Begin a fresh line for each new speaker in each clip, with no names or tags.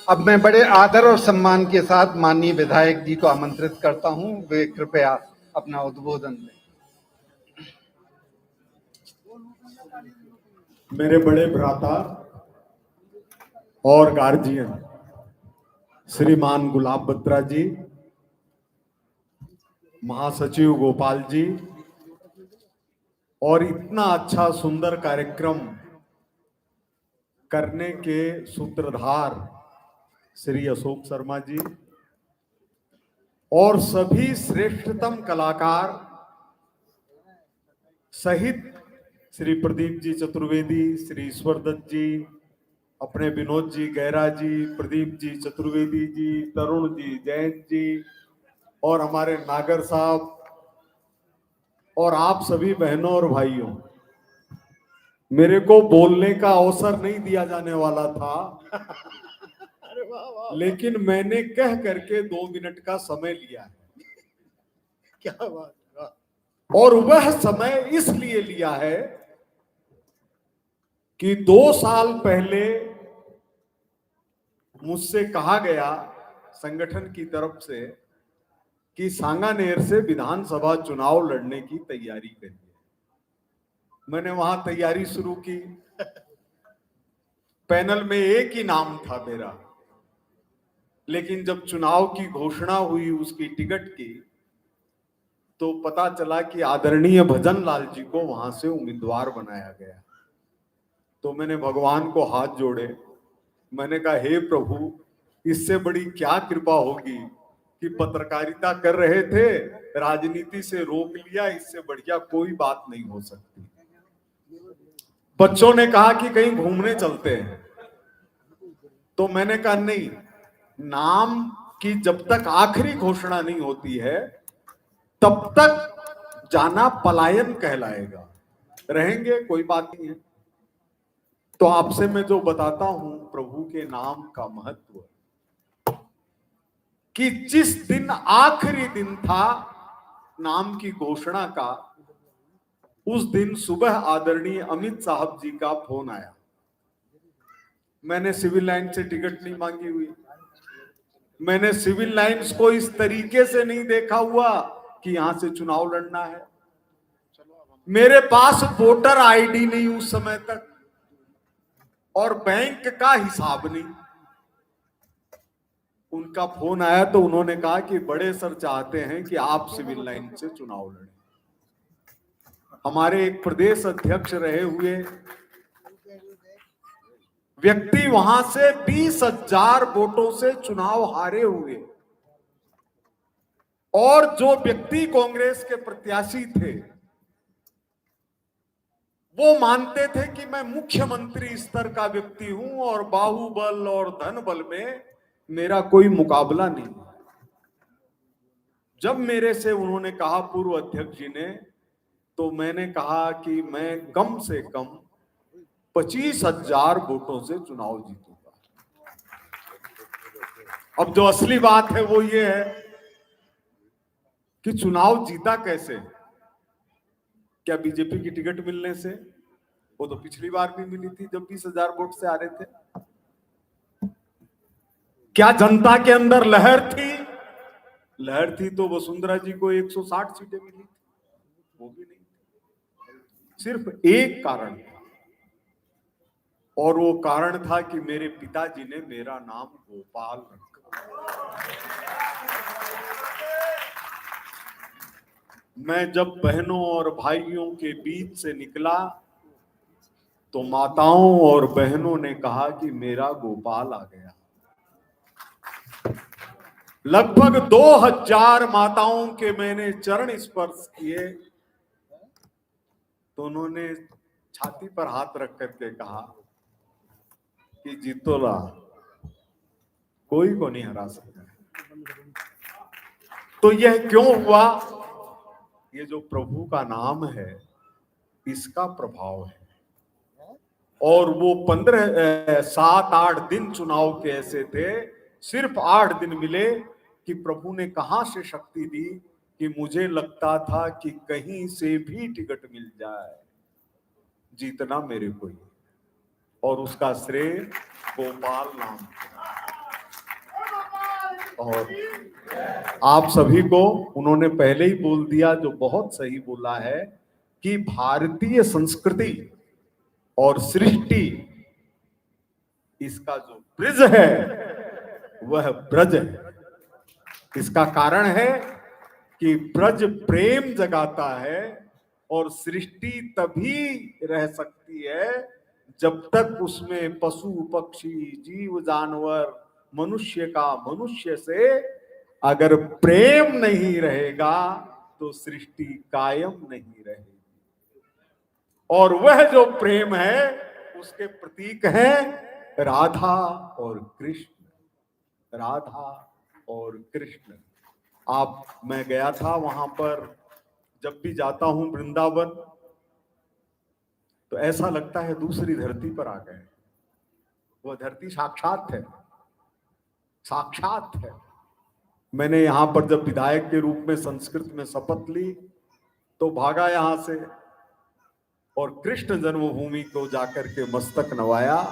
अब मैं बड़े आदर और सम्मान के साथ माननीय विधायक जी को आमंत्रित करता हूं, वे कृपया अपना उद्बोधन दें।
मेरे बड़े भ्राता और गार्जियन श्रीमान गुलाब बत्रा जी, महासचिव गोपाल जी, और इतना अच्छा सुंदर कार्यक्रम करने के सूत्रधार श्री अशोक शर्मा जी, और सभी श्रेष्ठतम कलाकार सहित श्री प्रदीप जी चतुर्वेदी, श्री ईश्वर दत्त जी, अपने विनोद जी गैरा जी, प्रदीप जी चतुर्वेदी जी, तरुण जी जैन जी, और हमारे नागर साहब, और आप सभी बहनों और भाइयों, मेरे को बोलने का अवसर नहीं दिया जाने वाला था लेकिन मैंने कह करके 2 मिनट का समय लिया है। क्या बात। और वह समय इसलिए लिया है कि 2 साल पहले मुझसे कहा गया संगठन की तरफ से कि सांगानेर से विधानसभा चुनाव लड़ने की तैयारी करिए। मैंने वहां तैयारी शुरू की। पैनल में एक ही नाम था मेरा, लेकिन जब चुनाव की घोषणा हुई उसकी टिकट की, तो पता चला कि आदरणीय भजन लाल जी को वहां से उम्मीदवार बनाया गया। तो मैंने भगवान को हाथ जोड़े, मैंने कहा हे प्रभु, इससे बड़ी क्या कृपा होगी कि पत्रकारिता कर रहे थे, राजनीति से रोक लिया, इससे बढ़िया कोई बात नहीं हो सकती। बच्चों ने कहा कि कहीं घूमने चलते हैं, तो मैंने कहा नहीं, नाम की जब तक आखिरी घोषणा नहीं होती है तब तक जाना पलायन कहलाएगा, रहेंगे कोई बात नहीं है। तो आपसे मैं जो बताता हूं प्रभु के नाम का महत्व, कि जिस दिन आखिरी दिन था नाम की घोषणा का, उस दिन सुबह आदरणीय अमित साहब जी का फोन आया। मैंने सिविल लाइन से टिकट नहीं मांगी हुई, मैंने सिविल लाइन्स को इस तरीके से नहीं देखा हुआ कि यहां से चुनाव लड़ना है। मेरे पास वोटर आईडी नहीं उस समय तक, और बैंक का हिसाब नहीं। उनका फोन आया तो उन्होंने कहा कि बड़े सर चाहते हैं कि आप सिविल लाइन से चुनाव लड़ें। हमारे एक प्रदेश अध्यक्ष रहे हुए व्यक्ति वहां से 20,000 वोटों से चुनाव हारे हुए, और जो व्यक्ति कांग्रेस के प्रत्याशी थे वो मानते थे कि मैं मुख्यमंत्री स्तर का व्यक्ति हूं और बाहुबल और धन बल में मेरा कोई मुकाबला नहीं। जब मेरे से उन्होंने कहा पूर्व अध्यक्ष जी ने, तो मैंने कहा कि मैं कम से कम 25,000 वोटों से चुनाव जीतूंगा। अब जो असली बात है वो ये है कि चुनाव जीता कैसे? क्या बीजेपी की टिकट मिलने से? वो तो पिछली बार भी मिली थी जब 20,000 वोट से आ रहे थे। क्या जनता के अंदर लहर थी? लहर थी तो वसुंधरा जी को 160 सीटें मिली थी, वो भी नहीं। सिर्फ एक कारण था, और वो कारण था कि मेरे पिताजी ने मेरा नाम गोपाल रखा। मैं जब बहनों और भाइयों के बीच से निकला तो माताओं और बहनों ने कहा कि मेरा गोपाल आ गया। लगभग 2,000 माताओं के मैंने चरण स्पर्श किए, तो उन्होंने छाती पर हाथ रख करके कहा कि जीतोला कोई को नहीं हरा सकता। तो यह क्यों हुआ? ये जो प्रभु का नाम है इसका प्रभाव है। और वो 7-8 दिन चुनाव के ऐसे थे, सिर्फ 8 दिन मिले कि प्रभु ने कहां से शक्ति दी कि मुझे लगता था कि कहीं से भी टिकट मिल जाए, जीतना मेरे को ही, और उसका श्रेय गोपाल नाम। और आप सभी को उन्होंने पहले ही बोल दिया, जो बहुत सही बोला है, कि भारतीय संस्कृति और सृष्टि, इसका जो ब्रिज है वह ब्रज है। इसका कारण है कि ब्रज प्रेम जगाता है, और सृष्टि तभी रह सकती है जब तक उसमें पशु पक्षी जीव जानवर मनुष्य का मनुष्य से अगर प्रेम नहीं रहेगा तो सृष्टि कायम नहीं रहेगी। और वह जो प्रेम है उसके प्रतीक हैं राधा और कृष्ण। राधा और कृष्ण। मैं गया था वहां पर, जब भी जाता हूं वृंदावन तो ऐसा लगता है दूसरी धरती पर आ गए। वह धरती साक्षात है, साक्षात है। मैंने यहां पर जब विधायक के रूप में संस्कृत में शपथ ली तो भागा यहां से, और कृष्ण जन्मभूमि को जाकर के मस्तक नवाया।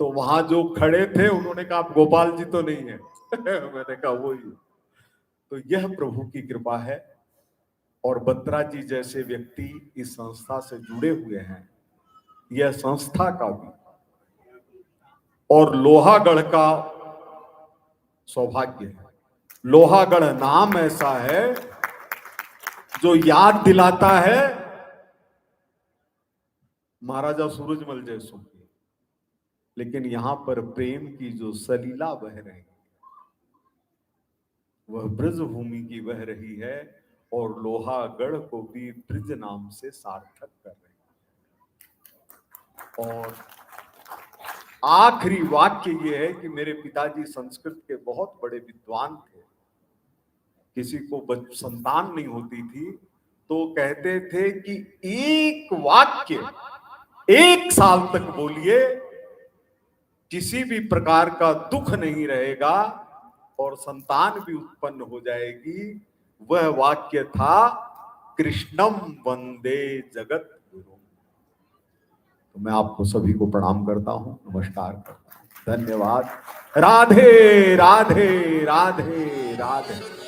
तो वहां जो खड़े थे उन्होंने कहा आप गोपाल जी तो नहीं है। मैंने कहा वो ही। तो यह प्रभु की कृपा है, और बत्रा जी जैसे व्यक्ति इस संस्था से जुड़े हुए हैं। यह संस्था का भी और लोहागढ़ का सौभाग्य है। लोहागढ़ नाम ऐसा है जो याद दिलाता है महाराजा सूरजमल जैसों की, लेकिन यहां पर प्रेम की जो सलीला बह रही वह ब्रज भूमि की बह रही है, और लोहागढ़ को भी ब्रज नाम से सार्थक कर रहे हैं। और आखिरी वाक्य यह है कि मेरे पिताजी संस्कृत के बहुत बड़े विद्वान थे। किसी को संतान नहीं होती थी तो कहते थे कि एक वाक्य 1 साल तक बोलिए, किसी भी प्रकार का दुख नहीं रहेगा और संतान भी उत्पन्न हो जाएगी। वह वाक्य था कृष्णम वंदे जगत गुरु। तो मैं आपको सभी को प्रणाम करता हूं, नमस्कार करता हूं, धन्यवाद। राधे राधे राधे राधे।